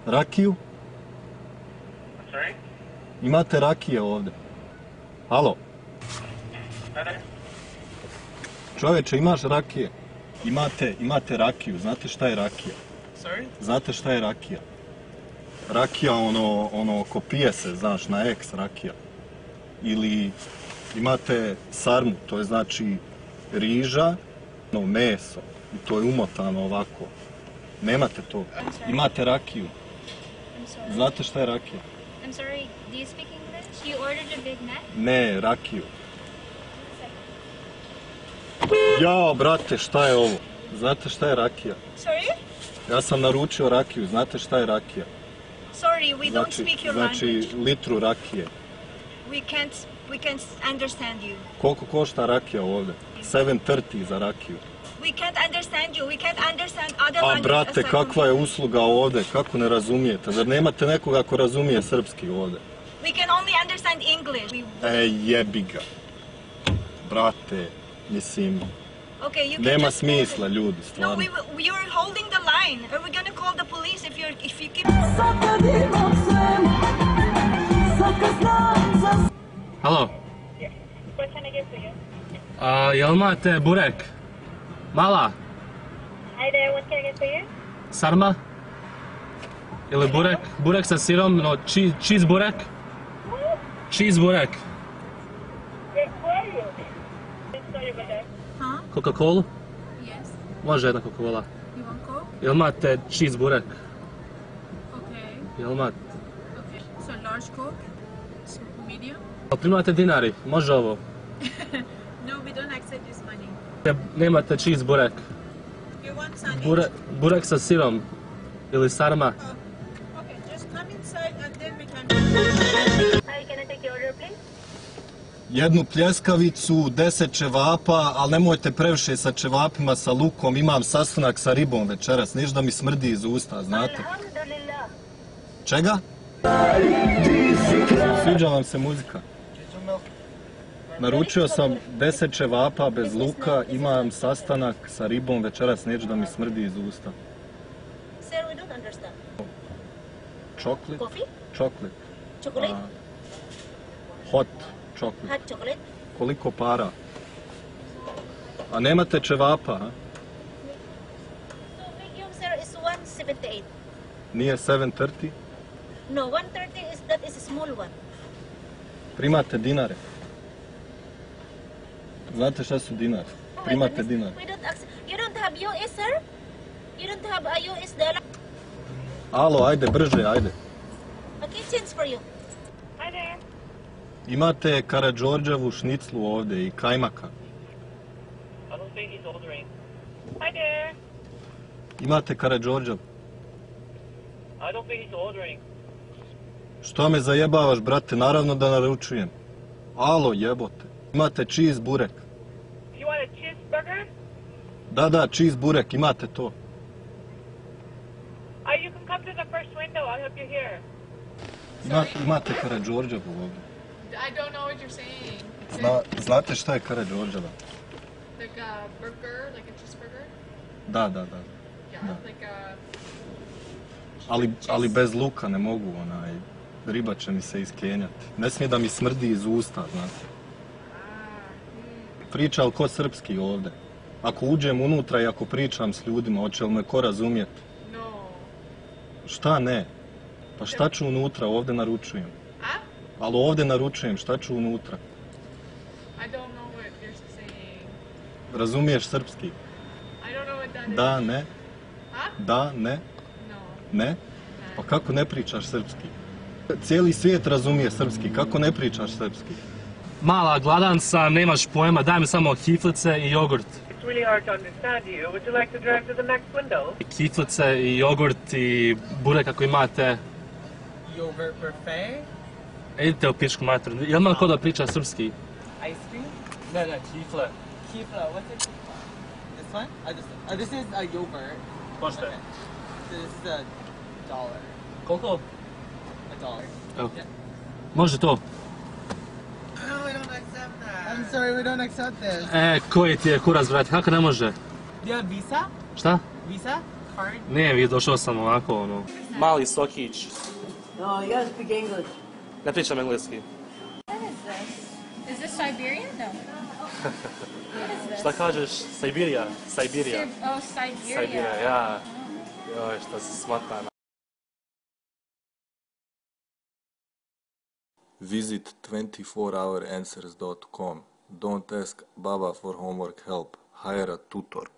Rakiju? Imate rakije ovdje? Halo? Čovječe, imaš rakije? Imate rakiju, znate šta je rakija? Znate šta je rakija? Rakija, ono, ko pije se, znaš, na eks rakija. Ili imate sarmu, to je znači riža, meso, i to je umotano ovako. Nemate to. Imate rakiju. Znate šta je rakija? I'm sorry, do you speak English? You ordered a Big Mac? Ne, rakiju. Jao, brate, šta je ovo? Znate šta je rakija? Sorry? Ja sam naručio rakiju, znate šta je rakija? Sorry, we don't speak your language. Znači, litru rakije. We can't understand you. Koliko košta rakija ovdje? 7.30 za rakiju. We can't understand you. We can't understand other language. A brate, kakva je usluga ovdje? Kako ne razumijete? Zar nemate nekoga ko razumije srpski ovdje? We can only understand English. Jebi ga. Brate, mislim... Okay, nema smisla, ljudi, stvarno. No, you're holding the line. Are we gonna call the police if you keep... Halo? What can I get for you? Jel imate burek? Mala? Hi there, what can I get for you? Sarma? Ili burek? Burek sa sirom, no cheese burek? Cheese burek. Who are you? Sorry about that. Huh? Coca-Cola? Yes. Može jedna Coca-Cola. You want Coke? Jel imate cheese burek? Okay. Jel imate? Okay. So large Coke? Medium? Jel primate dinari? Može ovo? No, we don't accept this money. Nemate cheese burek? You want sandwich? Burek sa sirom? Ili sarma? Okay, just come inside and then we can... Hi, can I take your order, please? Jednu pljeskavicu, 10 ćevapa, ali nemojte previše sa ćevapima, sa lukom, imam sastanak sa ribom večeras, niš da mi smrdi iz usta, znate. Alhamdulillah. Čega? Sviđa vam se muzika? Naručio sam 10 ćevapa bez luka, imam sastanak sa ribom večeras, neću da mi smrdi iz usta. Sir, we don't understand. Chocolate? Coffee? Chocolate. Chocolate? Hot chocolate. Hot chocolate? Koliko para? A nemate ćevapa, ha? So medium, sir, is 178. Nije 7.30? No, 130 that is a small one. Primate dinare? Znate šta su dinari? Primate dinare. You don't have US, sir? You don't have a US dollar? Alo, ajde, brže, ajde. Okay, change for you. Hi there. Imate Karađorđevu šniclu ovdje i kajmaka. I don't think he's ordering. Hi there. Imate Karađorđev. I don't think he's ordering. Što me zajebavaš, brate? Naravno da naručujem. Alo, jebote. Imate cheese burek. You want a cheeseburger? Da, cheese burek, imate to. You can come to the first window. I'll help you here. Imate Karađorđevu ovdje. I don't know what you're saying. Znate šta je Karađorđeva? Like a burger, like a cheeseburger? Da. Yeah, Da. like a... Ali bez luka ne mogu, riba će mi se iskenjati. Ne smije da mi smrdi iz usta, znate. Priča li ko srpski ovdje? Ako uđem unutra i ako pričam s ljudima, hoće li me ko razumjeti? No. Šta ne? Pa šta ću unutra, ovdje naručujem. Ali ovdje naručujem, šta ću unutra? I don't know what you're saying. Razumiješ srpski? I don't know what that is. Da, ne? Da, ne? No. Ne? Pa kako ne pričaš srpski? Cijeli svijet razumije srpski, kako ne pričaš srpski? Mala, gladan sam, nemaš pojma, daj mi samo kiflice i jogurt. It's really hard to understand you. Would you like to drive to the next window? Kiflice i jogurt i burek ako imate. Yogurt buffet? Idite u pičku mater. Jel ima ko da priča srpski? Ice cream? Ne, kifle. Kifla, what's it? This one? This is a yogurt. Košta je? This is $1. Koliko? $1. Evo. Može to? No, we don't accept that. I'm sorry, we don't accept this. Koji ti je kurac, brate, kako ne može? Do you have Visa? Šta? Visa? card? Ne, došao sam ovako, ono. Mali sokić. No, you gotta speak English. Ne pričam engleski. What is this? Is this Siberian? No. What is this? Šta kažeš? Sibirija. Sibirija. Oh, Siberia. Sibirija, ja. Joj, šta se smata. Visit 24houranswers.com. Don't ask Baba for homework help. Hire a tutor.